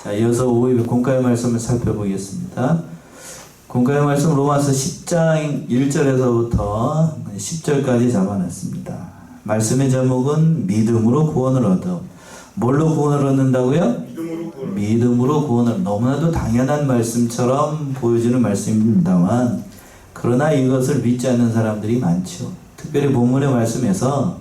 자, 이어서 5회 공과의 말씀을 살펴보겠습니다. 공과의 말씀 로마서 10장 1절에서부터 10절까지 잡아놨습니다. 말씀의 제목은 믿음으로 구원을 얻어. 뭘로 구원을 얻는다고요? 믿음으로 구원을. 너무나도 당연한 말씀처럼 보여지는 말씀입니다만, 그러나 이것을 믿지 않는 사람들이 많죠. 특별히 본문의 말씀에서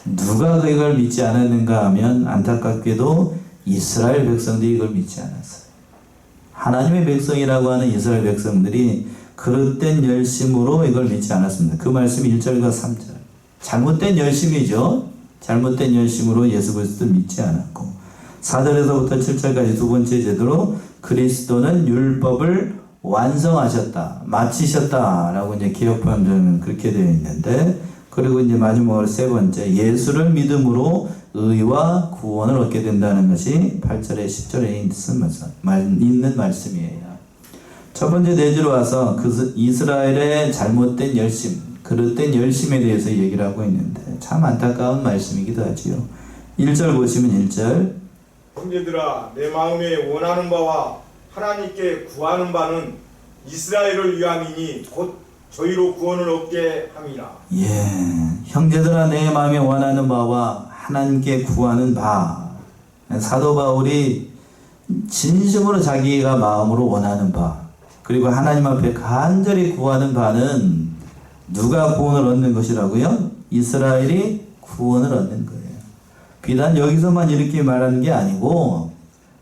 누가 이걸 믿지 않았는가 하면 안타깝게도 이스라엘 백성들이 이걸 믿지 않았어요. 하나님의 백성이라고 하는 이스라엘 백성들이 그릇된 열심으로 이걸 믿지 않았습니다. 그 말씀이 1절과 3절. 잘못된 열심이죠. 잘못된 열심으로 예수 그리스도를 믿지 않았고, 4절에서부터 7절까지 두 번째 제도로 그리스도는 율법을 완성하셨다, 마치셨다라고 이제 기억판정은 그렇게 되어 있는데, 그리고 이제 마지막으로 세 번째, 예수를 믿음으로 의와 구원을 얻게 된다는 것이 8절에 10절에 있는 말씀이에요. 첫 번째 내주로 와서 그 이스라엘의 잘못된 열심, 그릇된 열심에 대해서 얘기를 하고 있는데 참 안타까운 말씀이기도 하지요. 1절 보시면 1절, 형제들아, 내 마음에 원하는 바와 하나님께 구하는 바는 이스라엘을 위함이니 곧 저희로 구원을 얻게 함이라. 예, 형제들아, 내 마음에 원하는 바와 하나님께 구하는 바. 사도 바울이 진심으로 자기가 마음으로 원하는 바, 그리고 하나님 앞에 간절히 구하는 바는 누가 구원을 얻는 것이라고요? 이스라엘이 구원을 얻는 거예요. 비단 여기서만 이렇게 말하는 게 아니고,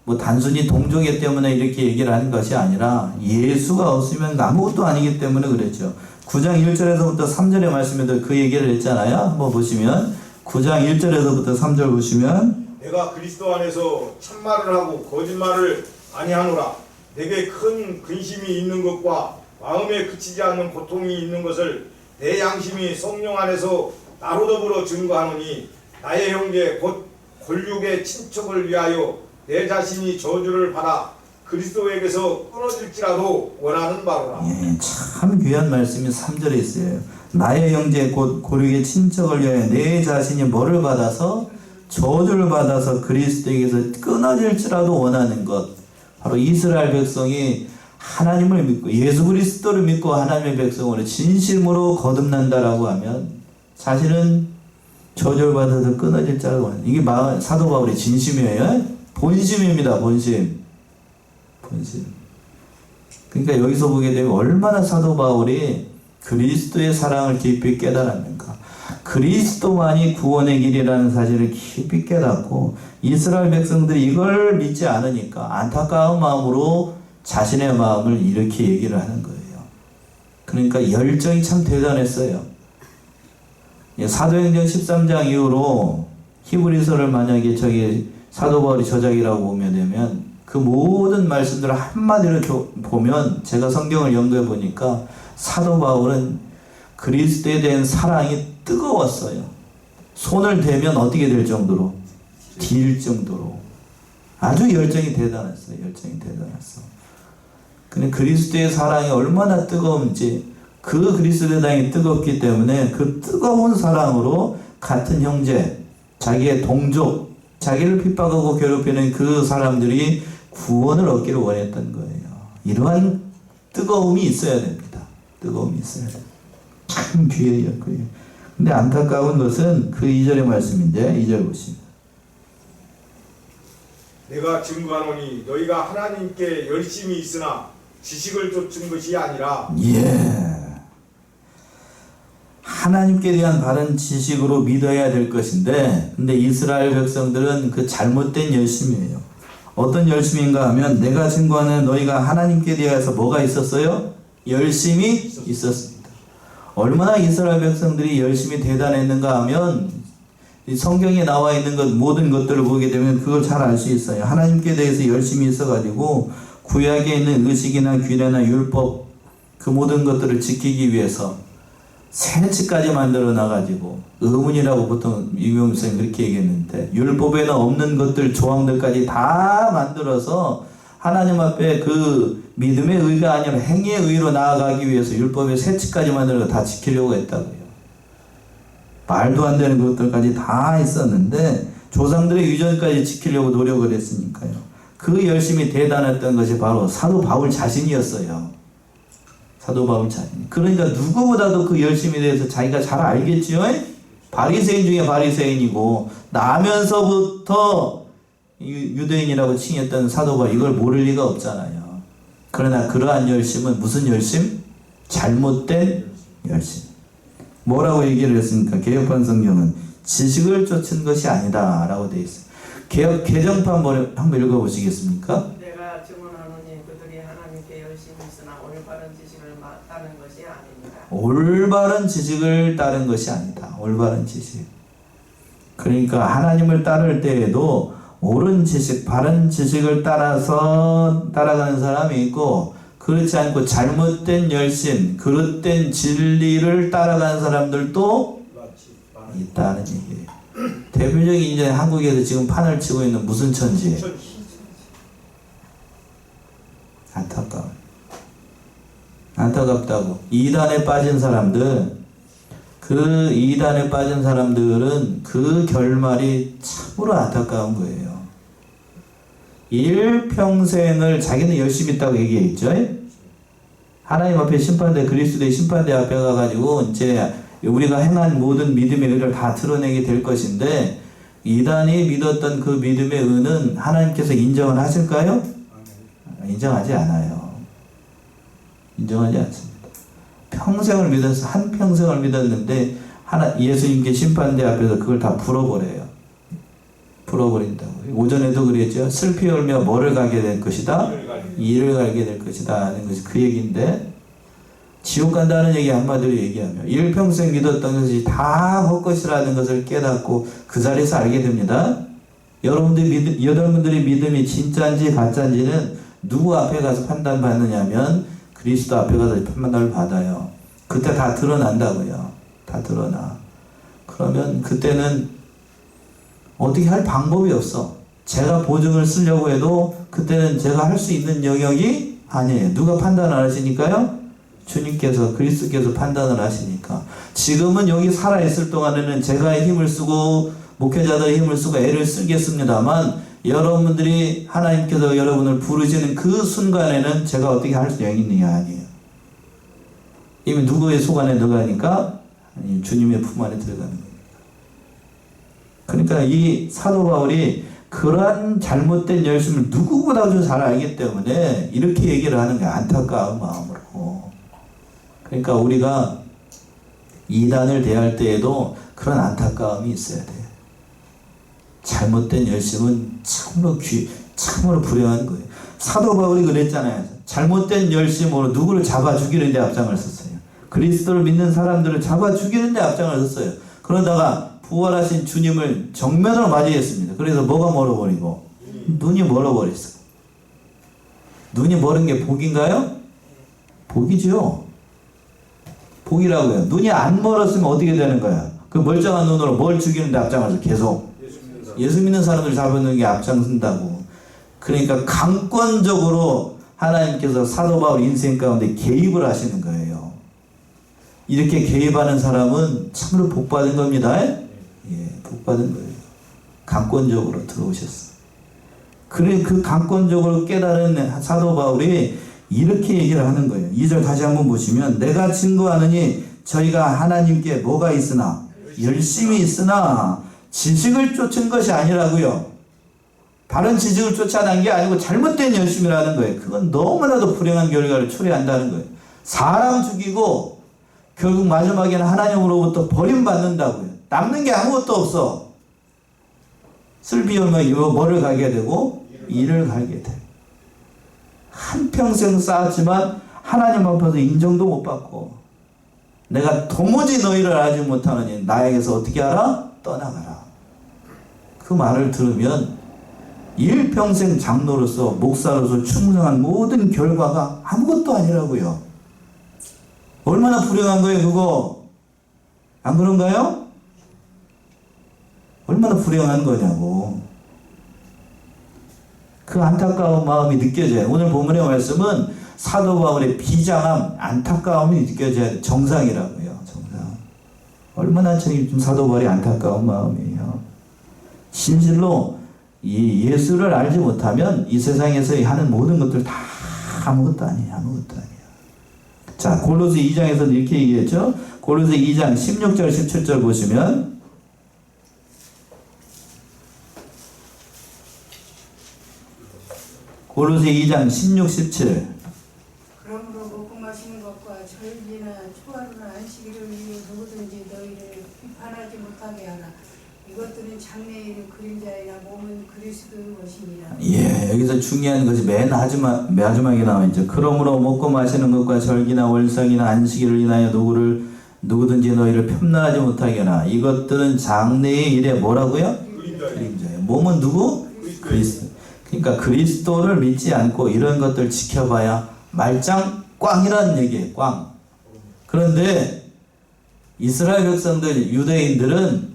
뭐 단순히 동족이기 때문에 이렇게 얘기를 하는 것이 아니라 예수가 없으면 아무것도 아니기 때문에 그랬죠. 9장 1절에서부터 3절의 말씀에도 그 얘기를 했잖아요. 한번 보시면 9장 1절에서부터 3절 보시면, 내가 그리스도 안에서 참말을 하고 거짓말을 아니하노라. 내게 큰 근심이 있는 것과 마음에 그치지 않는 고통이 있는 것을 내 양심이 성령 안에서 나로 더불어 증거하노니, 나의 형제 곧 권력의 친척을 위하여 내 자신이 저주를 받아 그리스도에게서 끊어질지라도 원하는 바로라. 예, 참 귀한 말씀이 3절에 있어요. 나의 형제 곧 고륙의 친척을 위하여 내 자신이 뭐를 받아서? 저주를 받아서 그리스도에게서 끊어질지라도 원하는 것. 바로 이스라엘 백성이 하나님을 믿고 예수 그리스도를 믿고 하나님의 백성으로 진심으로 거듭난다라고 하면 자신은 저주를 받아서 끊어질지라도 원하는, 이게 사도 바울의 진심이에요. 본심입니다. 본심. 그러니까 여기서 보게 되면 얼마나 사도 바울이 그리스도의 사랑을 깊이 깨달았는가. 그리스도만이 구원의 길이라는 사실을 깊이 깨닫고, 이스라엘 백성들이 이걸 믿지 않으니까 안타까운 마음으로 자신의 마음을 이렇게 얘기를 하는 거예요. 그러니까 열정이 참 대단했어요. 사도행전 13장 이후로 히브리서를 만약에 사도 바울이 저작이라고 보면 되면 그 모든 말씀들을 한마디로 보면, 제가 성경을 연구해 보니까 사도 바울은 그리스도에 대한 사랑이 뜨거웠어요. 손을 대면 어떻게 될 정도로? 딜 정도로. 아주 열정이 대단했어요. 열정이 대단했어. 근데 그리스도의 사랑이 얼마나 뜨거운지, 그 그리스도의 사랑이 뜨겁기 때문에 그 뜨거운 사랑으로 같은 형제, 자기의 동족, 자기를 핍박하고 괴롭히는 그 사람들이 구원을 얻기를 원했던 거예요. 이러한 뜨거움이 있어야 됩니다. 뜨거움이 있어야 돼요. 참 귀해요. 근데 안타까운 것은 그 2절의 말씀인데, 2절 보시면, 내가 증거하노니 너희가 하나님께 열심히 있으나 지식을 좇은 것이 아니라. 예, 하나님께 대한 바른 지식으로 믿어야 될 것인데, 근데 이스라엘 백성들은 그 잘못된 열심이에요. 어떤 열심인가 하면, 내가 증거하는 너희가 하나님께 대해서 뭐가 있었어요? 열심이 있었습니다. 얼마나 이스라엘 백성들이 열심히 대단했는가 하면, 이 성경에 나와 있는 것, 모든 것들을 보게 되면 그걸 잘 알 수 있어요. 하나님께 대해서 열심히 있어가지고 구약에 있는 의식이나 규례나 율법, 그 모든 것들을 지키기 위해서 새치까지 만들어 놔가지고, 의문이라고 보통 유명 선생님 그렇게 얘기했는데, 율법에는 없는 것들, 조항들까지 다 만들어서 하나님 앞에 그 믿음의 의가 아니라 행위의 의로 나아가기 위해서 율법의 새치까지 만들어 다 지키려고 했다고요. 말도 안 되는 것들까지 다 있었는데 조상들의 유전까지 지키려고 노력을 했으니까요. 그 열심이 대단했던 것이 바로 사도 바울 자신이었어요. 사도 바울 자신. 그러니까 누구보다도 그 열심에 대해서 자기가 잘 알겠지요. 바리새인 중에 바리새인이고 나면서부터 유대인이라고 칭했던 사도 바울, 이걸 모를 리가 없잖아요. 그러나 그러한 열심은 무슨 열심? 잘못된 열심. 뭐라고 얘기를 했습니까? 개혁판 성경은 지식을 쫓은 것이 아니다 라고 되어 있어요. 개혁 개정판 한번 읽어보시겠습니까? 내가 증언하노니 그들이 하나님께 열심히 있으나 올바른 지식을 따른 것이 아닙니다. 올바른 지식을 따른 것이 아니다. 올바른 지식. 그러니까 하나님을 따를 때에도 옳은 지식, 바른 지식을 따라서 따라가는 사람이 있고, 그렇지 않고 잘못된 열심, 그릇된 진리를 따라가는 사람들도 있다는 얘기예요. 대표적인 이제 한국에서 지금 판을 치고 있는 무슨 천지? 안타깝다고. 이단에 빠진 사람들, 그 이단에 빠진 사람들은 그 결말이 참으로 안타까운 거예요. 일평생을 자기는 열심히 있다고 얘기했죠. 하나님 앞에 심판대, 그리스도의 심판대 앞에 가가지고 이제 우리가 행한 모든 믿음의 의를 다 드러내게 될 것인데, 이단이 믿었던 그 믿음의 의는 하나님께서 인정을 하실까요? 인정하지 않아요. 인정하지 않습니다. 평생을 믿어서, 한평생을 믿었는데 예수님께 심판대 앞에서 그걸 다 풀어버려요. 풀어버린다고. 오전에도 그랬죠. 슬피 울며 뭐를 가게 될 것이다? 이를 갈게 될 것이다 하는 것이 그 얘기인데, 지옥 간다는 얘기 한마디로 얘기하며 일평생 믿었던 것이 다 헛것이라는 것을 깨닫고 그 자리에서 알게 됩니다. 여러분들의 믿음이 진짜인지 가짜인지는 누구 앞에 가서 판단받느냐면 그리스도 앞에 가서 판단을 받아요. 그때 다 드러난다고요. 다 드러나. 그러면 그때는 어떻게 할 방법이 없어. 제가 보증을 쓰려고 해도 그때는 제가 할 수 있는 영역이 아니에요. 누가 판단을 하시니까요? 주님께서, 그리스도께서 판단을 하시니까. 지금은 여기 살아있을 동안에는 제가 힘을 쓰고 목회자들의 힘을 쓰고 애를 쓰겠습니다만, 여러분들이 하나님께서 여러분을 부르시는 그 순간에는 제가 어떻게 할 수 있느냐 아니에요. 이미 누구의 속 안에 들어가니까? 아니, 주님의 품 안에 들어가는 거예요. 그러니까 이 사도 바울이 그러한 잘못된 열심을 누구보다도 잘 알기 때문에 이렇게 얘기를 하는 게 안타까운 마음으로. 그러니까 우리가 이단을 대할 때에도 그런 안타까움이 있어야 돼요. 잘못된 열심은 참으로 불행한 거예요. 사도 바울이 그랬잖아요. 잘못된 열심으로 누구를 잡아 죽이는 데 앞장을 섰어요. 그리스도를 믿는 사람들을 잡아 죽이는 데 앞장을 섰어요. 그러다가 부활하신 주님을 정면으로 맞이했습니다. 그래서 뭐가 멀어버리고? 눈이 멀어버렸어요. 눈이 멀은 게 복인가요? 복이죠. 복이라고요. 눈이 안 멀었으면 어떻게 되는 거야? 그 멀쩡한 눈으로 뭘 죽이는데 앞장을 서 계속 예수 믿는 사람들 잡아놓는 게 앞장선다고. 그러니까 강권적으로 하나님께서 사도 바울 인생 가운데 개입을 하시는 거예요. 이렇게 개입하는 사람은 참으로 복받은 겁니다. 예, 복받은 거예요. 강권적으로 들어오셨어요. 그래, 그 강권적으로 깨달은 사도 바울이 이렇게 얘기를 하는 거예요. 2절 다시 한번 보시면, 내가 증거하느니 저희가 하나님께 뭐가 있으나? 열심히 있으나 지식을 쫓은 것이 아니라고요. 바른 지식을 쫓아난 게 아니고 잘못된 열심이라는 거예요. 그건 너무나도 불행한 결과를 초래한다는 거예요. 사람 죽이고 결국 마지막에는 하나님으로부터 버림받는다고요. 남는 게 아무것도 없어. 슬피 울며 뭐를 가게 되고? 이를 가게 돼. 한평생 쌓았지만 하나님 앞에서 인정도 못 받고, 내가 도무지 너희를 알지 못하느니 나에게서 어떻게 하라? 떠나가라. 그 말을 들으면 일평생 장로로서, 목사로서 충성한 모든 결과가 아무것도 아니라고요. 얼마나 불행한 거예요, 그거? 안 그런가요? 얼마나 불행한 거냐고. 그 안타까운 마음이 느껴져요. 오늘 본문의 말씀은 사도 바울의 비장함, 안타까움이 느껴져야 돼. 정상이라고요. 정상. 얼마나 좀 사도 바울이 안타까운 마음이에요. 진실로 이 예수를 알지 못하면 이 세상에서 하는 모든 것들 다 아무것도 아니에요. 아무것도 아니에요. 자, 골로새 2장에서는 이렇게 얘기했죠. 골로새 2장 16절 17절 보시면 골로새 2장 16, 17 그러므로 먹고 마시는 것과 절기나 초하루나 안식일을 위해 누구든지 너희를 비판하지 못하게 하라. 이것들은 장래의 그림자이나 몸은 그리스도의 것이니라. 예, 여기서 중요한 것이 맨 마지막에 나와 있죠. 그러므로 먹고 마시는 것과 절기나 월성이나 안식일을 인하여 누구든지 너희를 편나하지 못하게 하라. 이것들은 장래의 일에 뭐라고요? 그림자예요. 몸은 누구? 그리스도. 그러니까 그리스도를 믿지 않고 이런 것들 지켜봐야 말짱 꽝이라는 얘기예요. 꽝. 그런데 이스라엘 백성들, 유대인들은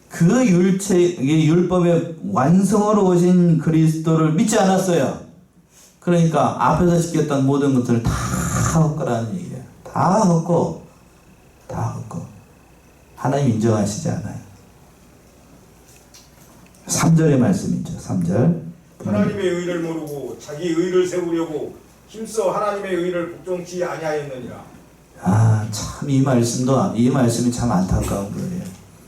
그 율법의 완성으로 오신 그리스도를 믿지 않았어요. 그러니까 앞에서 시켰던 모든 것들을 다 헛거라는 얘기예요. 다 헛고 하나님 인정하시지 않아요. 3절의 말씀이죠. 3절. 하나님의 의를 모르고 자기 의를 세우려고 힘써 하나님의 의를 복종치 아니하였느니라. 아, 참 이 말씀이 참 안타까운 거예요.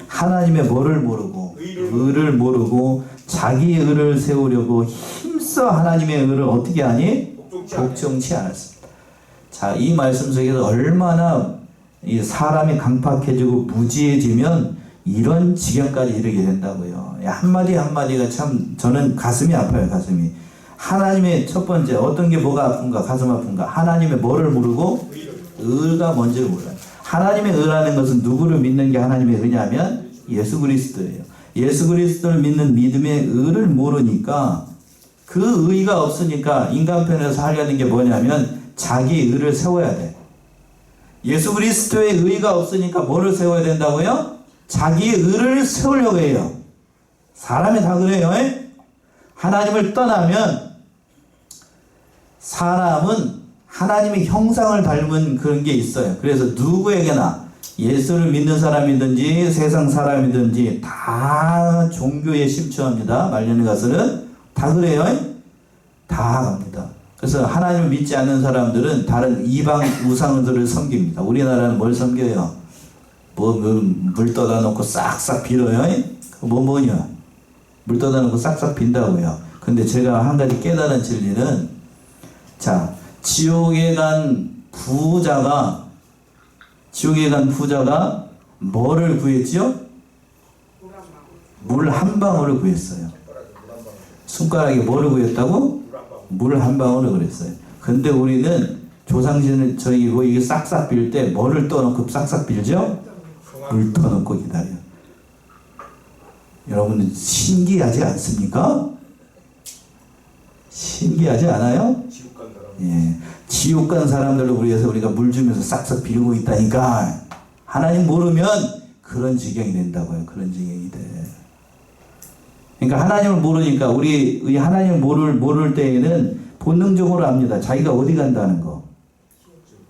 하나님의 뭐를 모르고 의를 모르고 자기 의를 세우려고 힘써 하나님의 의를 어떻게 하니? 복종치 않았습니다. 자, 이 말씀 속에서 얼마나 이 사람이 강팍해지고 무지해지면 이런 지경까지 이르게 된다고요. 한마디 한마디가 참 저는 가슴이 아파요. 가슴이. 하나님의 첫 번째 어떤 게 뭐가 아픈가? 가슴 아픈가? 하나님의 뭐를 모르고 의가 뭔지를 몰라요. 하나님의 의라는 것은 누구를 믿는 게 하나님의 의냐면 예수 그리스도예요. 예수 그리스도를 믿는 믿음의 의를 모르니까 그 의가 없으니까 인간편에서 하려는 게 뭐냐면 자기 의를 세워야 돼. 예수 그리스도의 의가 없으니까 뭐를 세워야 된다고요? 자기 의를 세우려고 해요. 사람이 다 그래요. 하나님을 떠나면 사람은 하나님의 형상을 닮은 그런 게 있어요. 그래서 누구에게나 예수를 믿는 사람이든지 세상 사람이든지 다 종교에 심취합니다. 말년에 가서는 다 그래요. 다 갑니다. 그래서 하나님을 믿지 않는 사람들은 다른 이방 우상들을 섬깁니다. 우리나라는 뭘 섬겨요? 물 떠다 놓고 싹싹 빌어요. 뭐냐? 물 떠다 놓고 싹싹 빈다고요. 근데 제가 한 가지 깨달은 진리는, 자, 지옥에 간 부자가 뭐를 구했지요? 물 한 방울을 구했어요. 손가락에 뭐를 구했다고? 물 한 방울을 그랬어요. 근데 우리는 조상신을 저기고 이게 싹싹 빌 때 뭐를 떠놓고 싹싹 빌죠? 물 떠놓고 기다려. 여러분 신기하지 않습니까? 신기하지 않아요? 예, 지옥 간 사람들을 위해서 우리가 물 주면서 싹싹 빌고 있다니까. 하나님 모르면 그런 지경이 된다고요. 그런 지경이 돼. 그러니까 하나님을 모르니까 우리 하나님을 모를 때에는 본능적으로 압니다. 자기가 어디 간다는 거.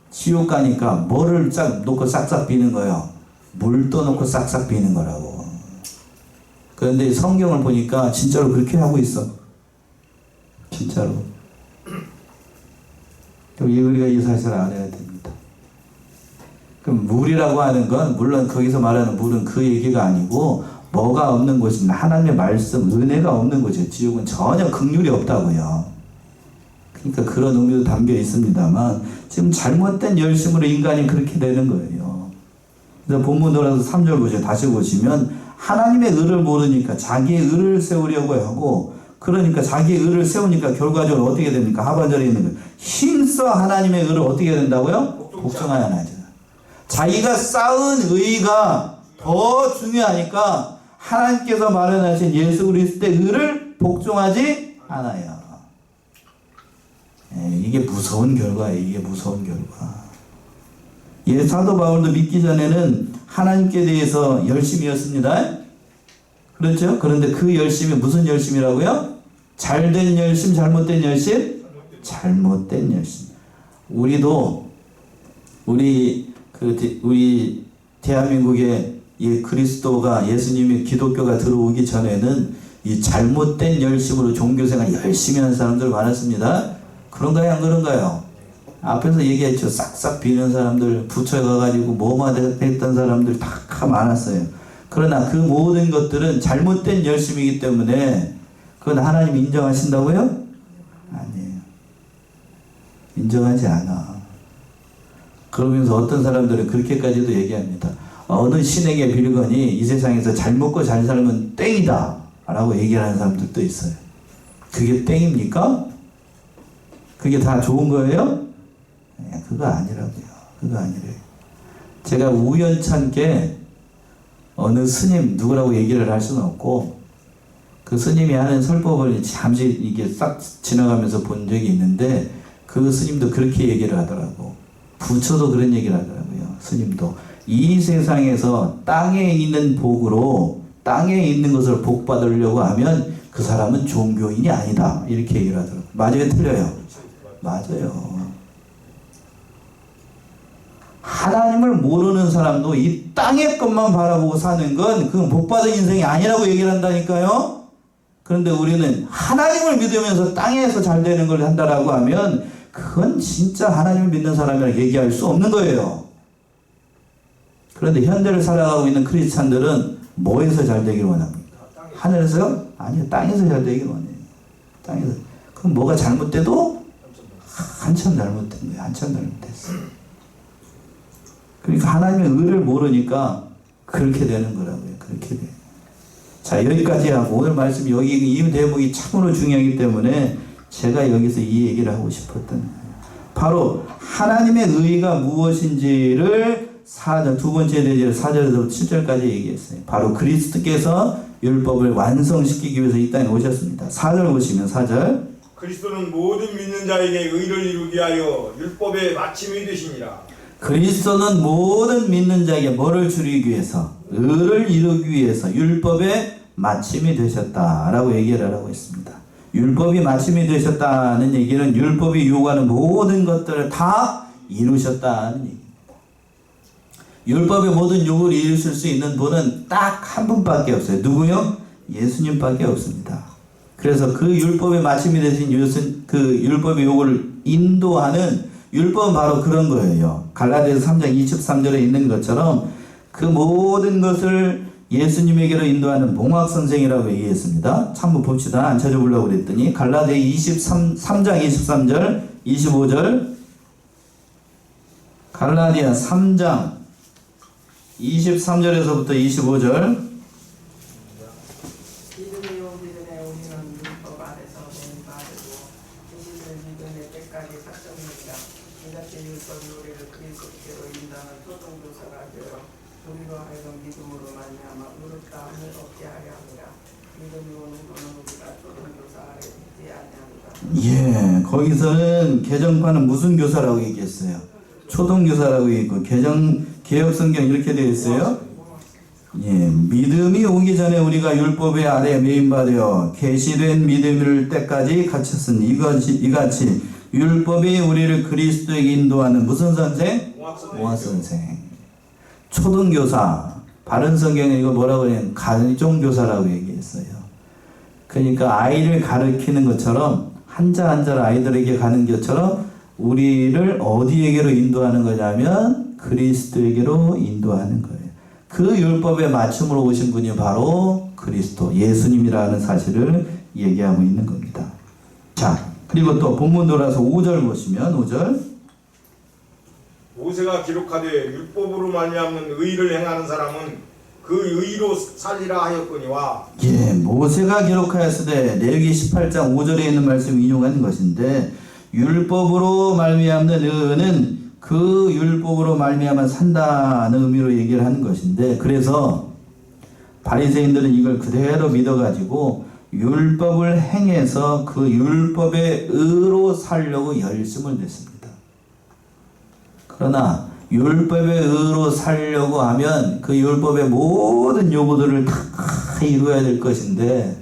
지옥 가니까 뭐를 싹 놓고 싹싹 비는 거예요. 물 떠놓고 싹싹 비는 거라고. 그런데 성경을 보니까 진짜로 그렇게 하고 있어. 진짜로. 우리가 이 사실을 알아야 됩니다. 그럼 물이라고 하는 건 물론 거기서 말하는 물은 그 얘기가 아니고 뭐가 없는 곳입니다. 하나님의 말씀, 은혜가 없는 곳이에요. 지옥은 전혀 긍휼이 없다고요. 그러니까 그런 의미도 담겨 있습니다만 지금 잘못된 열심으로 인간이 그렇게 되는 거예요. 그래서 본문으로 3절 보세요. 다시 보시면 하나님의 의를 모르니까 자기의 의를 세우려고 하고, 그러니까 자기의 의를 세우니까 결과적으로 어떻게 됩니까? 하반절에 있는 거예요. 힘써 하나님의 의를 어떻게 된다고요? 복종하여 나죠. 자기가 쌓은 의가 더 중요하니까 하나님께서 마련하신 예수 그리스도의 의를 복종하지 않아요. 이게 무서운 결과예요. 이게 무서운 결과. 사도 바울도 믿기 전에는 하나님께 대해서 열심이었습니다. 그렇죠? 그런데 그 열심이 무슨 열심이라고요? 잘된 열심, 잘못된 열심? 잘못된 열심. 우리 대한민국에 그리스도가, 예수님이 기독교가 들어오기 전에는 이 잘못된 열심으로 종교생활 열심히 하는 사람들 많았습니다. 그런가요, 안 그런가요? 앞에서 얘기했죠. 싹싹 비는 사람들, 부처에 가가지고 뭐만 했던 사람들 다 많았어요. 그러나 그 모든 것들은 잘못된 열심이기 때문에 그건 하나님 인정하신다고요? 아니에요. 인정하지 않아. 그러면서 어떤 사람들은 그렇게까지도 얘기합니다. 어느 신에게 빌거니 이 세상에서 잘 먹고 잘 살면 땡이다 라고 얘기하는 사람들도 있어요. 그게 땡입니까? 그게 다 좋은 거예요? 네, 그거 아니라고요. 그거 아니래요. 제가 우연찮게 어느 스님 누구라고 얘기를 할 수는 없고 그 스님이 하는 설법을 잠시 이게 싹 지나가면서 본 적이 있는데 그 스님도 그렇게 얘기를 하더라고. 부처도 그런 얘기를 하더라고요. 스님도 이 세상에서 땅에 있는 복으로 땅에 있는 것을 복 받으려고 하면 그 사람은 종교인이 아니다 이렇게 얘기를 하더라고요. 맞아요, 틀려요? 맞아요. 하나님을 모르는 사람도 이 땅의 것만 바라보고 사는 건 그건 복받은 인생이 아니라고 얘기를 한다니까요. 그런데 우리는 하나님을 믿으면서 땅에서 잘 되는 걸 한다라고 하면 그건 진짜 하나님을 믿는 사람이라고 얘기할 수 없는 거예요. 그런데 현대를 살아가고 있는 크리스찬들은 뭐에서 잘 되기를 원합니까? 하늘에서요? 아니요, 땅에서 잘 되기를 원해요. 땅에서. 그럼 뭐가 잘못돼도 한참 잘못된 거예요. 한참 잘못됐어. 그러니까 하나님의 의를 모르니까 그렇게 되는 거라고요. 그렇게 돼요. 자, 여기까지 하고 오늘 말씀 여기 이 대목이 참으로 중요하기 때문에 제가 여기서 이 얘기를 하고 싶었던 거예요. 바로 하나님의 의가 무엇인지를 두 번째 대절 4절에서 7절까지 얘기했어요. 바로 그리스도께서 율법을 완성시키기 위해서 이 땅에 오셨습니다. 4절 보시면 4절. 그리스도는 모든 믿는 자에게 의를 이루기 위하여 율법의 마침이 되시니라. 그리스도는 모든 믿는 자에게 뭐를 주리기 위해서? 의를 이루기 위해서 율법의 마침이 되셨다라고 얘기를 하고 있습니다. 율법이 마침이 되셨다는 얘기는 율법이 요구하는 모든 것들을 다 이루셨다는 얘기입니다. 율법의 모든 요구를 이루실 수 있는 분은 딱 한 분밖에 없어요. 누구요? 예수님밖에 없습니다. 그래서 그 율법의 마침이 되신 그 율법의 요구를 인도하는 율법은 바로 그런 거예요. 갈라디아서 3장 23절에 있는 것처럼 그 모든 것을 예수님에게로 인도하는 몽학선생이라고 얘기했습니다. 한번 봅시다. 안 찾아보려고 그랬더니 갈라디아 3장 23절 25절 갈라디아 3장 23절에서부터 25절 믿음이 오기 전에 우리는 율법 아래서 뱀바르고 계시를 믿음의 때까지 삭정입니다. 이같이 율법이 우리를 그리스도께로 인도하는 초등교사가 되어 우리로 하여금 믿음으로 말미암아 의롭다함을 얻게 하려 합니다. 믿음이 오는 것은 우리가 초등교사 아래 있지 아니합니다. 예, 거기서는 개정판은 무슨 교사라고 얘기했어요? 초등교사라고 얘기했고 개혁성경 이렇게 되어 있어요. 예, 믿음이 오기 전에 우리가 율법의 아래 메인바되어 계시된 믿음을 때까지 갇혔으니 이같이 율법이 우리를 그리스도에게 인도하는 무슨 선생? 몽학선생. 초등교사. 바른 성경에 이거 뭐라고 그래요? 가정교사라고 얘기했어요. 그러니까 아이를 가르치는 것처럼 한자 한자를 아이들에게 가는 것처럼 우리를 어디에게로 인도하는 거냐면 그리스도에게로 인도하는 거예요. 그 율법의 맞춤으로 오신 분이 바로 그리스도 예수님이라는 사실을 얘기하고 있는 겁니다. 자, 그리고 또 본문 돌아서 5절 보시면 5절 모세가 기록하되 율법으로 말미암는 의를 행하는 사람은 그 의로 살리라 하였거니와. 예, 모세가 기록하였으되 레위기 18장 5절에 있는 말씀 인용하는 것인데 율법으로 말미암는 의는 그 율법으로 말미암아 산다는 의미로 얘기를 하는 것인데 그래서 바리새인들은 이걸 그대로 믿어가지고 율법을 행해서 그 율법의 의로 살려고 열심을 냈습니다. 그러나 율법의 의로 살려고 하면 그 율법의 모든 요구들을 다 이루어야 될 것인데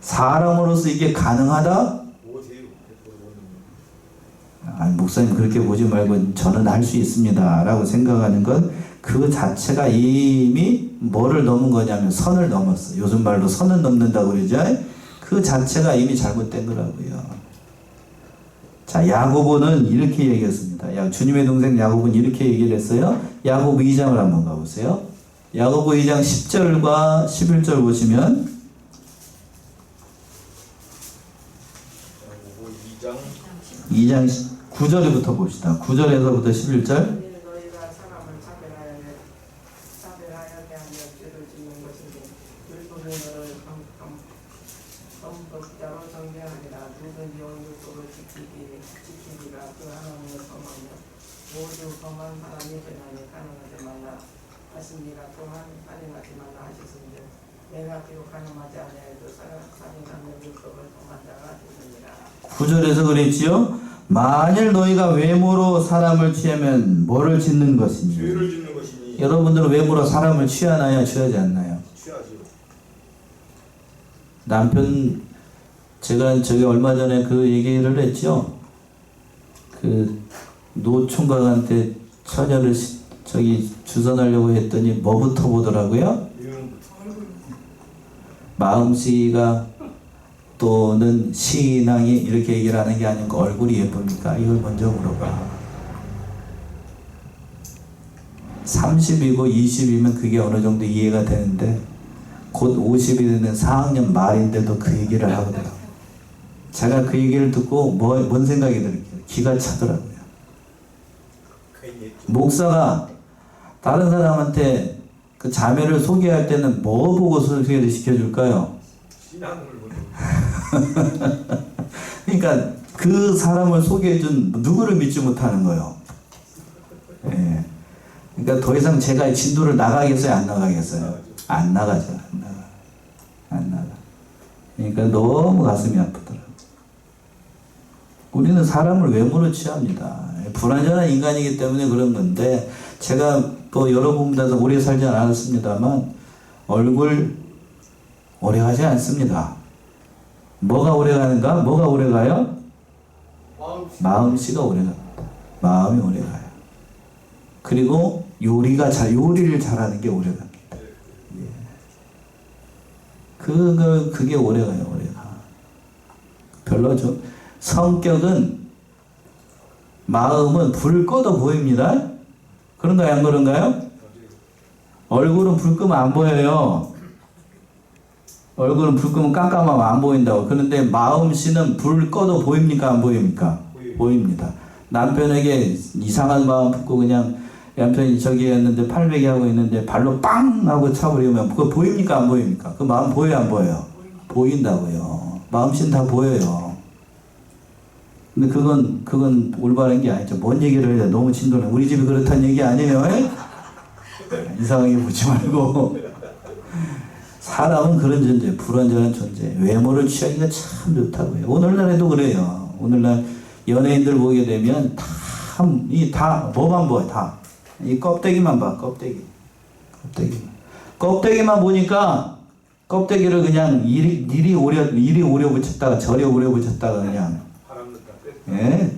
사람으로서 이게 가능하다? 아니, 목사님 그렇게 보지 말고 저는 할 수 있습니다 라고 생각하는 건 그 자체가 이미 뭐를 넘은 거냐면 선을 넘었어. 요즘 말로 선을 넘는다고 그러죠. 그 자체가 이미 잘못된 거라고요. 자, 야고보는 이렇게 얘기했습니다. 주님의 동생 야고보는 이렇게 얘기를 했어요. 야고보 2장을 한번 가보세요. 야고보 2장 10절과 11절 보시면, 야고보 2장 2장 9절부터 봅시다. 9절에서부터 11절. 만일 너희가 사람을 차별하여 대하며 죄를 짓는 것이니 율법이 너를 범법자로 정죄하리라. 누구든지 율법을 지키리라. 그 하나님을 범하며 모두 범한 사람이 되나니 가능하지 말라 하시니라. 또한 살인하지 말라 하셨은즉 내가 비록 가늠하지 아니하여도 살인하는 율법을 범한 자가 되느니라. 9절에서 그랬지요. 만일 너희가 외모로 사람을 취하면 뭐를 짓는 것이니. 죄를 짓는 것이니 여러분들은 외모로 사람을 취하나요? 취하지 않나요? 취하죠. 남편, 제가 저기 얼마 전에 그 얘기를 했죠. 그 노총각한테 처녀를 저기 주선하려고 했더니 뭐부터 보더라고요? 마음씨가 또는 신앙이 이렇게 얘기를 하는 게 아니고 얼굴이 예쁩니까? 이걸 먼저 물어봐. 30이고 20이면 그게 어느 정도 이해가 되는데 곧 50이 되는 4학년 말인데도 그 얘기를 하거든요. 제가 그 얘기를 듣고 뭔 생각이 들게요? 기가 차더라고요. 목사가 다른 사람한테 그 자매를 소개할 때는 뭐 보고 소개를 시켜줄까요? 신앙을 보는 그러니까 그 사람을 소개해준 누구를 믿지 못하는 거예요. 예. 그러니까 더 이상 제가 진도를 나가겠어요? 안 나가겠어요? 안 나가죠. 안 나가. 그러니까 너무 가슴이 아프더라고요. 우리는 사람을 외모로 취합니다. 불완전한 인간이기 때문에 그런 건데, 제가 또 여러 군데서 오래 살지 않았습니다만 얼굴 오래 가지 않습니다. 뭐가 오래 가는가? 뭐가 오래 가요? 마음씨가 오래 갑니다. 마음이 오래 가요. 그리고 요리를 잘하는 게 오래 갑니다. 예. 그게 오래 가요, 오래 가. 별로죠. 성격은, 마음은 불 꺼도 보입니다. 그런가요, 안 그런가요? 얼굴은 불 끄면 안 보여요. 얼굴은 불 끄면 깜깜하면 안 보인다고. 그런데 마음씨는 불 꺼도 보입니까? 안 보입니까? 보입니다. 남편에게 이상한 마음 품고 그냥 남편이 저기 했는데 팔베기 하고 있는데 발로 빵 하고 차버리면 그거 보입니까? 안 보입니까? 그 마음 보여요? 안 보여요? 보인다고요. 마음씨는 다 보여요. 근데 그건 올바른 게 아니죠. 뭔 얘기를 해야 너무 진도는 우리 집이 그렇다는 얘기 아니에요? 이상하게 보지 말고. 사람은 그런 존재, 불완전한 존재. 외모를 취하기가 참 좋다고요. 오늘날에도 그래요. 오늘날 연예인들 보게 되면 다 뭐만 보여, 다. 이 껍데기만 봐, 껍데기. 껍데기만 보니까 껍데기를 그냥 이리 오려 붙였다가 저리 오려 붙였다가 그냥. 예.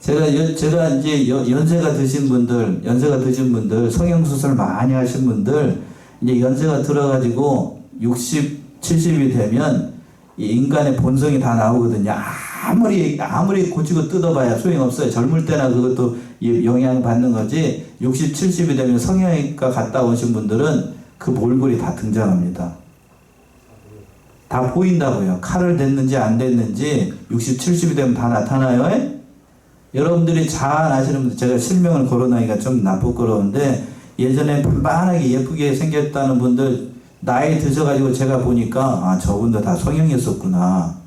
제가 이제 연세가 드신 분들, 성형수술 많이 하신 분들, 이제 연세가 들어가지고 60, 70이 되면 이 인간의 본성이 다 나오거든요. 아무리 고치고 뜯어봐야 소용없어요. 젊을 때나 그것도 영향 받는 거지. 60, 70이 되면 성형외과 갔다 오신 분들은 그 몰골이 다 등장합니다. 다 보인다고요. 칼을 댔는지 안 댔는지 60, 70이 되면 다 나타나요. 여러분들이 잘 아시는 분들, 제가 실명을 거론하기가 좀 부끄러운데 예전에 반반하게 예쁘게 생겼다는 분들 나이 드셔가지고 제가 보니까 저분도 다 성형했었구나.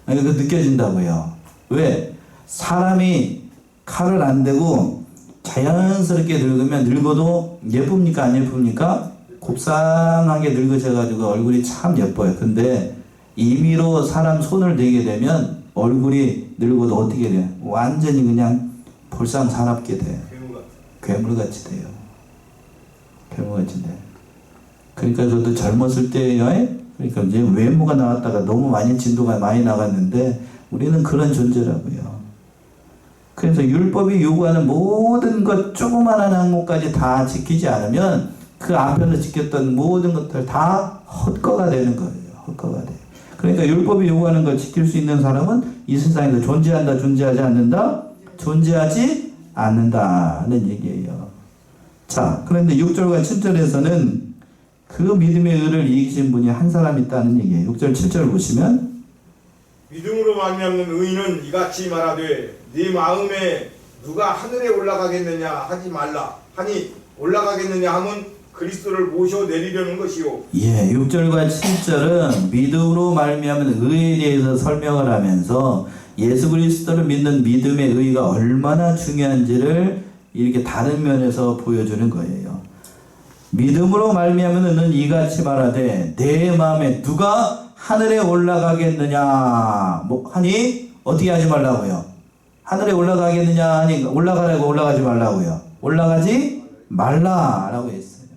그 느껴진다고요. 왜? 사람이 칼을 안 대고 자연스럽게 늙으면 늙어도 예쁩니까? 안 예쁩니까? 곱상하게 늙으셔가지고 얼굴이 참 예뻐요. 근데 임의로 사람 손을 대게 되면 얼굴이 늙어도 어떻게 돼요? 완전히 그냥 볼상사납게 돼요. 괴물같이 돼요. 괴물같이 돼요. 그러니까 저도 젊었을 때요. 그러니까 이제 외모가 나왔다가 너무 많이 진도가 많이 나갔는데 우리는 그런 존재라고요. 그래서 율법이 요구하는 모든 것 조그마한 항목까지 다 지키지 않으면 그 앞에서 지켰던 모든 것들 다 헛거가 되는 거예요. 헛거가 돼. 그러니까 율법이 요구하는 걸 지킬 수 있는 사람은 이 세상에서 존재한다, 존재하지 않는다? 존재하지 않는다는 얘기예요. 자, 그런데 6절과 7절에서는 그 믿음의 의를 이기신 분이 한 사람 있다는 얘기예요. 6절, 7절 보시면 믿음으로 말미암는 의인은 이같이 말하되 네 마음에 누가 하늘에 올라가겠느냐 하지 말라 하니 올라가겠느냐 하면 그리스도를 모셔 내리려는 것이요. 예, 6절과 7절은 믿음으로 말미암은 의에 대해서 설명을 하면서 예수 그리스도를 믿는 믿음의 의가 얼마나 중요한지를 이렇게 다른 면에서 보여주는 거예요. 믿음으로 말미암은 의는 이같이 말하되 내 마음에 누가 하늘에 올라가겠느냐 뭐 하니 어떻게 하지 말라고요? 하늘에 올라가겠느냐 하니 올라가라고 올라가지 말라고요. 올라가지 말라라고 했어요.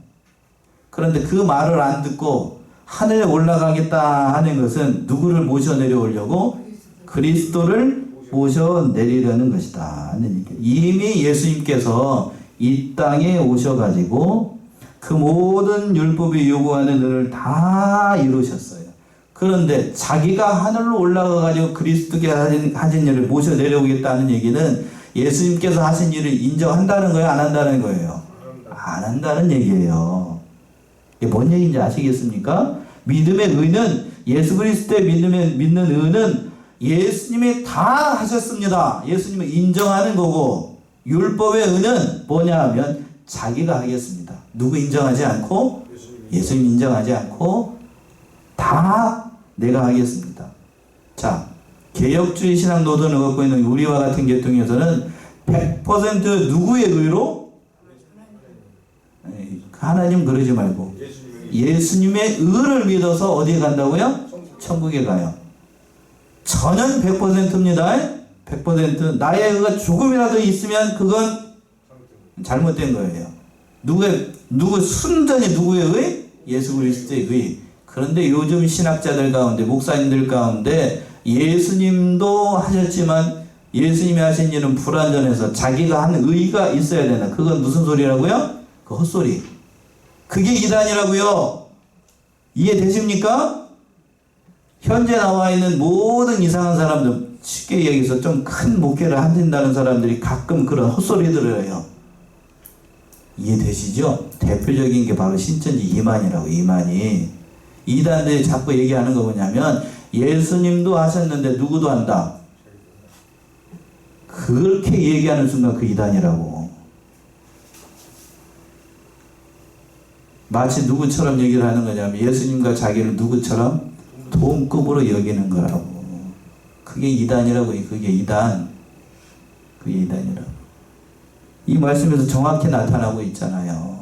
그런데 그 말을 안 듣고 하늘에 올라가겠다 하는 것은 누구를 모셔 내려오려고? 그리스도를 모셔 내리려는 것이다. 이미 예수님께서 이 땅에 오셔가지고 그 모든 율법이 요구하는 일을 다 이루셨어요. 그런데 자기가 하늘로 올라가가지고 그리스도께 하신 일을 모셔 내려오겠다는 얘기는 예수님께서 하신 일을 인정한다는 거예요? 안 한다는 거예요? 안 한다는 얘기예요. 이게 뭔 얘기인지 아시겠습니까? 믿음의 의는 예수 그리스도의 믿는 의는 예수님이 다 하셨습니다. 예수님을 인정하는 거고 율법의 의는 뭐냐 하면 자기가 하겠습니다. 누구 인정하지 않고 예수님 인정하지 않고 다 내가 하겠습니다. 자, 개혁주의 신앙 노선을 갖고 있는 우리와 같은 계통에서는 100% 누구의 의로? 하나님 그러지 말고 예수님의 의를 믿어서 어디에 간다고요? 천국에 가요. 저는 100%입니다. 100% 나의 의가 조금이라도 있으면 그건 잘못된 거예요. 누구 순전히 누구의 의? 예수 그리스도의 의. 그런데 요즘 신학자들 가운데 목사님들 가운데 예수님도 하셨지만 예수님이 하신 일은 불완전해서 자기가 한 의가 있어야 되나? 그건 무슨 소리라고요? 그 헛소리. 그게 이단이라고요. 이해되십니까? 현재 나와 있는 모든 이상한 사람들, 쉽게 얘기해서 좀 큰 목회를 하신다는 사람들이 가끔 그런 헛소리들을 해요. 이해되시죠? 대표적인 게 바로 신천지 이만이라고. 이만이 이단들이 자꾸 얘기하는 거 뭐냐면 예수님도 하셨는데 누구도 한다. 그렇게 얘기하는 순간 그 이단이라고. 마치 누구처럼 얘기를 하는 거냐면 예수님과 자기를 누구처럼 동급으로 여기는 거라고. 그게 이단이라고. 그게 이단. 그게 이단이라고. 이 말씀에서 정확히 나타나고 있잖아요.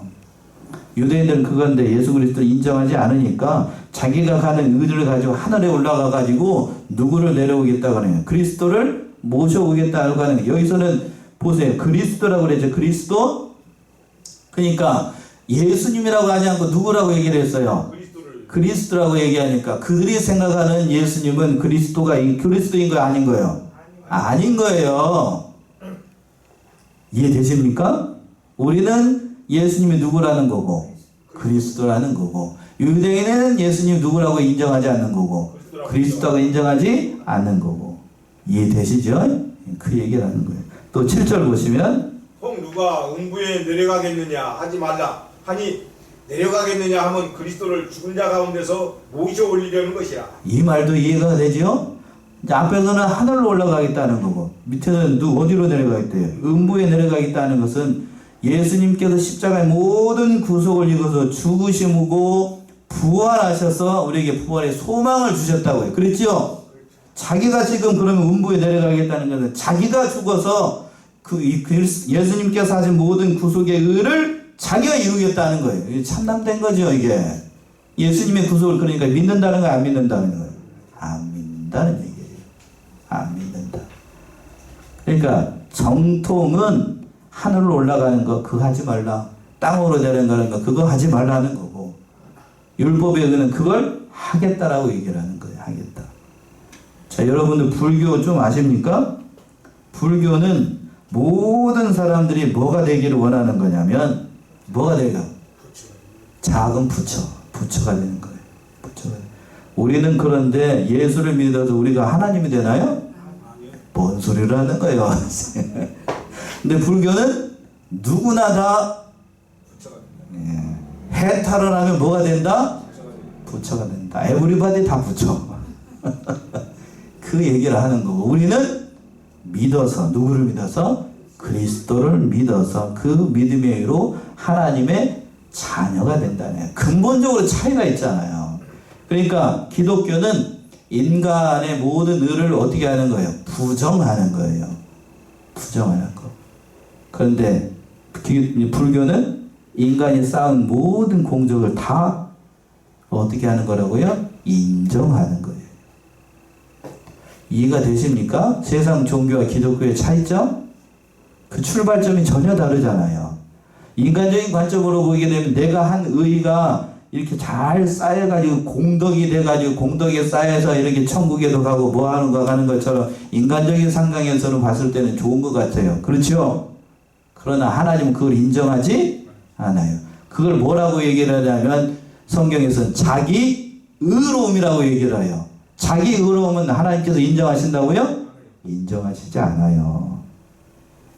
유대인들은 그건데 예수 그리스도를 인정하지 않으니까 자기가 가는 의지를 가지고 하늘에 올라가 가지고 누구를 내려오겠다고 하는 거예요. 그리스도를 모셔오겠다고 하는 거예요. 여기서는 보세요. 그리스도라고 그랬죠. 그리스도. 그러니까 예수님이라고 하지 않고 누구라고 얘기를 했어요? 그리스도라고 얘기하니까 그들이 생각하는 예수님은 그리스도인 거예요? 아닌 거예요? 아닌 거예요. 이해되십니까? 우리는 예수님이 누구라는 거고 그리스도라는 거고 유대인은 예수님 누구라고 인정하지 않는 거고 그리스도라고 인정하지 않는 거고. 이해되시죠? 그 얘기를 하는 거예요. 또 7절 보시면 혹 누가 음부에 내려가겠느냐 하지 말라 하니 내려가겠느냐 하면 그리스도를 죽은 자 가운데서 모셔 올리려는 것이야. 이 말도 이해가 되죠? 이제 앞에서는 하늘로 올라가겠다는 거고 밑에는 어디로 내려가겠대요? 음부에 내려가겠다는 것은 예수님께서 십자가의 모든 구속을 이루어서 죽으시고 부활하셔서 우리에게 부활의 소망을 주셨다고요. 그랬죠? 자기가 지금 그러면 음부에 내려가겠다는 것은 자기가 죽어서 예수님께서 하신 모든 구속의 의를 자기가 이루겠다는 거예요. 이게 참남된 거죠, 이게. 예수님의 구속을 그러니까 믿는다는 거예요, 안 믿는다는 거예요? 안 믿는다는 얘기예요. 안 믿는다. 그러니까 정통은 하늘로 올라가는 거 그거 하지 말라. 땅으로 내려가는 거 그거 하지 말라는 거고 율법의 의는 그걸 하겠다라고 얘기를 하는 거예요. 하겠다. 자, 여러분들 불교 좀 아십니까? 불교는 모든 사람들이 뭐가 되기를 원하는 거냐면 뭐가 되가? 작은 부처가 되는 거예요. 부처가. 우리는 그런데 예수를 믿어도 우리가 하나님이 되나요? 뭔 소리를 하는 거예요. 근데 불교는 누구나 다 해탈을 하면 뭐가 된다? 부처가 된다. 에브리바디 다 부처. 그 얘기를 하는 거고, 우리는 믿어서, 누구를 믿어서? 그리스도를 믿어서 그 믿음의 의로 하나님의 자녀가 된다네. 근본적으로 차이가 있잖아요. 그러니까 기독교는 인간의 모든 의를 어떻게 하는 거예요? 부정하는 거예요. 부정하는 거. 그런데 불교는 인간이 쌓은 모든 공적을 다 어떻게 하는 거라고요? 인정하는 거예요. 이해가 되십니까? 세상 종교와 기독교의 차이점? 그 출발점이 전혀 다르잖아요. 인간적인 관점으로 보게 되면 내가 한 의가 이렇게 잘 쌓여가지고 공덕이 돼가지고 공덕에 쌓여서 이렇게 천국에도 가고 뭐 하는 거 가는 것처럼 인간적인 상강에서는 봤을 때는 좋은 것 같아요. 그렇죠? 그러나 하나님은 그걸 인정하지 않아요. 그걸 뭐라고 얘기를 하냐면 성경에서는 자기 의로움이라고 얘기를 해요. 자기 의로움은 하나님께서 인정하신다고요? 인정하시지 않아요.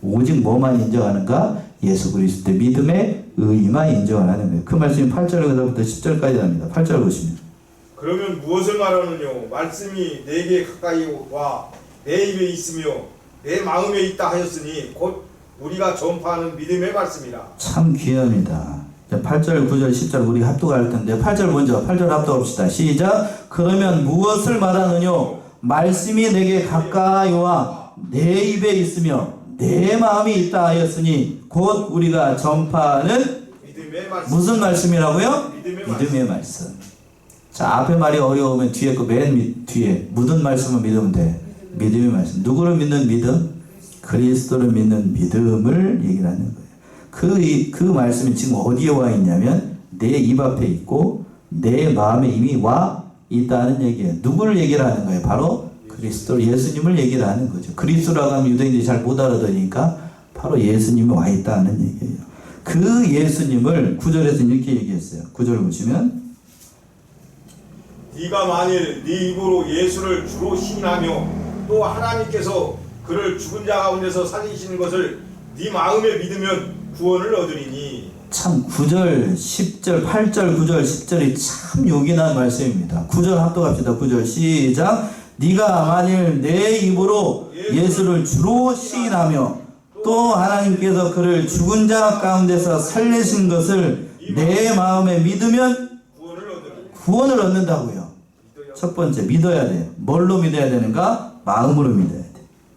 오직 뭐만 인정하는가? 예수 그리스도의 믿음의 의만 인정하는 거예요. 그 말씀이 8절에서부터 10절까지 합니다. 8절 보시면. 그러면 무엇을 말하느뇨? 말씀이 내게 가까이 와 내 입에 있으며 내 마음에 있다 하였으니 곧 우리가 전파하는 믿음의 말씀이라. 참 귀합니다. 8절, 9절, 10절 우리 합독할 텐데 8절 먼저 8절 합독합시다. 시작. 그러면 무엇을 말하느뇨? 말씀이 내게 가까이 와 내 입에 있으며 내 마음이 있다 하였으니 곧 우리가 전파하는 믿음의 말씀. 무슨 말씀이라고요? 믿음의 말씀. 자, 앞에 말이 어려우면 뒤에 거 맨 뒤에 묻은 말씀을 믿으면 돼. 믿음의 말씀. 누구를 믿는 믿음? 그리스도를 믿는 믿음을 얘기를 하는 거예요. 그 말씀이 지금 어디에 와 있냐면 내 입 앞에 있고 내 마음에 이미 와 있다는 얘기예요. 누구를 얘기를 하는 거예요? 바로 그리스도, 예수님을 얘기를 하는 거죠. 그리스도라고 하면 유대인들이 잘 못 알아들으니까 바로 예수님이 와 있다는 얘기예요. 그 예수님을 9절에서 이렇게 얘기했어요. 9절을 보시면 네가 만일 네 입으로 예수를 주로 시인하며 또 하나님께서 그를 죽은 자 가운데서 살리시는 것을 네 마음에 믿으면 구원을 얻으리니. 참 9절, 10절, 8절, 9절, 10절이 참 요긴한 말씀입니다. 9절 합독합시다. 9절 시작. 네가 만일 내 입으로 예수를 주로 시인하며 또 하나님께서 그를 죽은 자 가운데서 살리신 것을 내 마음에 믿으면 구원을 얻는다고요. 첫 번째 믿어야 돼요. 뭘로 믿어야 되는가? 마음으로 믿어야 돼.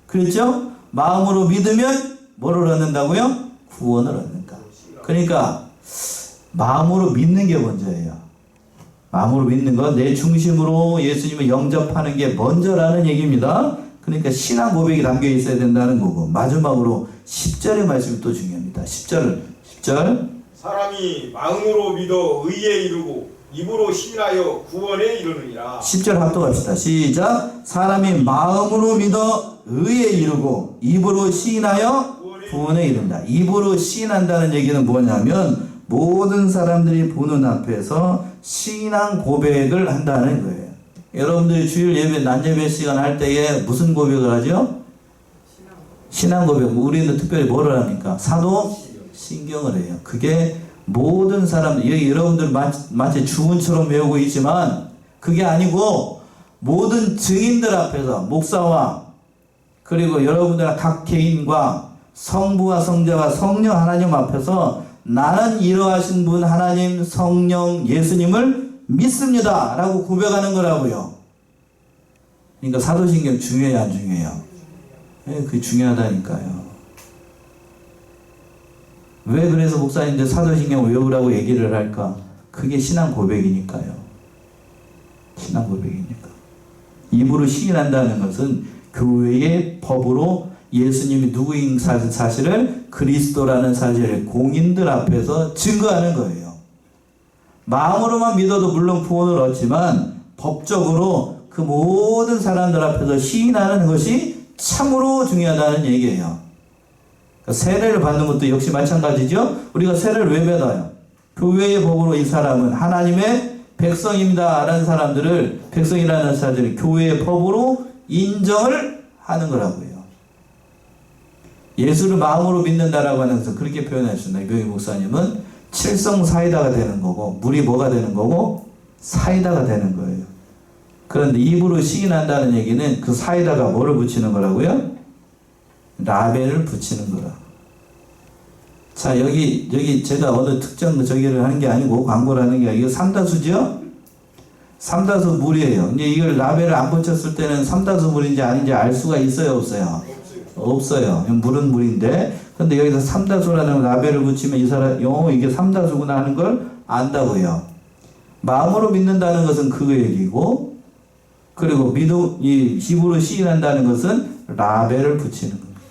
그렇죠? 마음으로 믿으면 뭐를 얻는다고요? 구원을 얻는다. 그러니까 마음으로 믿는 게 먼저예요. 마음으로 믿는 건 내 중심으로 예수님을 영접하는 게 먼저라는 얘기입니다. 그러니까 신앙 고백이 담겨 있어야 된다는 거고, 마지막으로 10절의 말씀이 또 중요합니다. 10절 사람이 마음으로 믿어 의에 이르고 입으로 시인하여 구원에 이르느니라. 10절 합독합시다. 시작. 사람이 마음으로 믿어 의에 이르고 입으로 시인하여 구원에 이른다. 입으로 시인한다는 얘기는 뭐냐면 모든 사람들이 보는 앞에서 신앙 고백을 한다는 거예요. 여러분들이 주일 예배, 낮 예배 시간 할 때에 무슨 고백을 하죠? 신앙 고백. 우리는 특별히 뭐를 합니까? 사도 신경을 해요. 그게 모든 사람들, 여러분들 마치 주문처럼 외우고 있지만 그게 아니고 모든 증인들 앞에서 목사와 그리고 여러분들 각 개인과 성부와 성자와 성령 하나님 앞에서 나는 이러하신 분 하나님 성령 예수님을 믿습니다 라고 고백하는 거라고요. 그러니까 사도신경 중요해요, 안 중요해요? 네, 그게 중요하다니까요. 왜 그래서 목사님들 사도신경 외우라고 얘기를 할까? 그게 신앙 고백이니까요. 신앙 고백이니까. 입으로 시인한다는 것은 교회의 법으로 예수님이 누구인 사실을 그리스도라는 사실을 공인들 앞에서 증거하는 거예요. 마음으로만 믿어도 물론 구원을 얻지만 법적으로 그 모든 사람들 앞에서 시인하는 것이 참으로 중요하다는 얘기예요. 세례를 받는 것도 역시 마찬가지죠. 우리가 세례를 왜 받아요? 교회의 법으로 이 사람은 하나님의 백성입니다 라는 사람들을, 백성이라는 사람들을 교회의 법으로 인정을 하는 거라고요. 예수를 마음으로 믿는다라고 하면서 그렇게 표현하셨나요? 묘희 목사님은 칠성 사이다가 되는 거고, 물이 뭐가 되는 거고? 사이다가 되는 거예요. 그런데 입으로 시인한다는 얘기는 그 사이다가 뭐를 붙이는 거라고요? 라벨을 붙이는 거라. 자, 여기 제가 어느 특정 저기를 하는 게 아니고 광고를 하는 게 아니고, 이거 삼다수죠? 삼다수 물이에요. 이제 이걸 라벨을 안 붙였을 때는 삼다수 물인지 아닌지 알 수가 있어요, 없어요? 없어요. 물은 물인데, 근데 여기서 삼다수라는 라벨을 붙이면 이 사람, 이게 삼다수구나 하는 걸 안다고요. 마음으로 믿는다는 것은 그 얘기고, 그리고 이 입으로 시인한다는 것은 라벨을 붙이는 겁니다.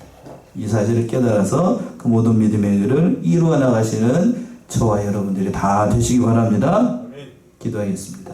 이 사실을 깨달아서 그 모든 믿음의 일을 이루어 나가시는 저와 여러분들이 다 되시기 바랍니다. 기도하겠습니다.